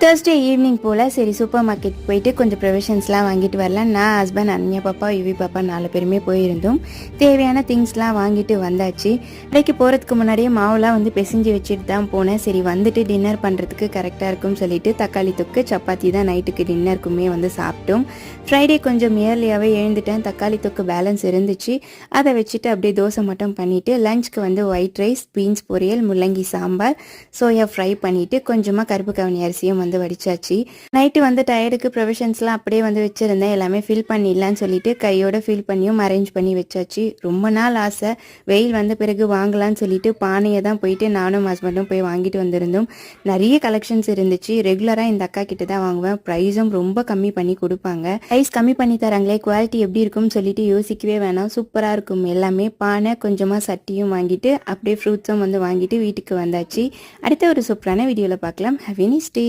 Thursday evening போல் சரி super market போயிட்டு கொஞ்சம் ப்ரொவிஷன்ஸ்லாம் வாங்கிட்டு வரலாம். நான் ஹஸ்பண்ட் அண்ணியா பாப்பா யுவி பாப்பா 4 பேருமே போயிருந்தோம். தேவையான திங்ஸ்லாம் வாங்கிட்டு வந்தாச்சு. கடைக்கு போகிறதுக்கு முன்னாடியே மாவுலாம் வந்து பிசைஞ்சு வச்சுட்டு தான் போனேன். சரி வந்துட்டு டின்னர் பண்ணுறதுக்கு கரெக்டாக இருக்கும்னு சொல்லிட்டு தக்காளி தொக்கு சப்பாத்தி தான் நைட்டுக்கு டின்னருக்குமே வந்து சாப்பிட்டோம். ஃப்ரைடே கொஞ்சம் இயர்லியாகவே எழுந்துட்டேன். தக்காளி தொக்கு பேலன்ஸ் இருந்துச்சு. அதை வச்சுட்டு அப்படியே தோசை மட்டும் பண்ணிவிட்டு லஞ்சுக்கு வந்து ஒயிட் ரைஸ், பீன்ஸ் பொரியல், முள்ளங்கி சாம்பார், சோயா ஃப்ரை பண்ணிவிட்டு கொஞ்சமாக கருப்பு கவுனி அரிசியும் வந்து வடிச்சாச்சு. நைட்டு வந்து டயர்டுக்கு ப்ரொவிஷன்ஸ்லாம் அப்படியே வந்து வச்சுருந்தேன். எல்லாமே ஃபில் பண்ணிடலான்னு சொல்லிட்டு கையோட ஃபில் பண்ணியும் அரேஞ்ச் பண்ணி வச்சாச்சு. ரொம்ப நாள் ஆசை, வெயில் வந்த பிறகு வாங்கலான்னு சொல்லிட்டு பானையை தான் போயிட்டு நானும் ஹஸ்பண்டும் போய் வாங்கிட்டு வந்திருந்தோம். நிறைய கலெக்ஷன்ஸ் இருந்துச்சு. ரெகுலராக இந்த அக்கா கிட்ட தான் வாங்குவேன். ப்ரைஸும் ரொம்ப கம்மி பண்ணி கொடுப்பாங்க. ப்ரைஸ் கம்மி பண்ணி தராங்களே, குவாலிட்டி எப்படி இருக்கும்னு சொல்லிட்டு யோசிக்கவே வேணாம். சூப்பராக இருக்கும் எல்லாமே. பானை கொஞ்சமாக சட்டியும் வாங்கிட்டு அப்படியே ஃப்ரூட்ஸும் வந்து வாங்கிட்டு வீட்டுக்கு வந்தாச்சு. அடுத்த ஒரு சூப்பரான வீடியோவில் பார்க்கலாம். Have a nice day.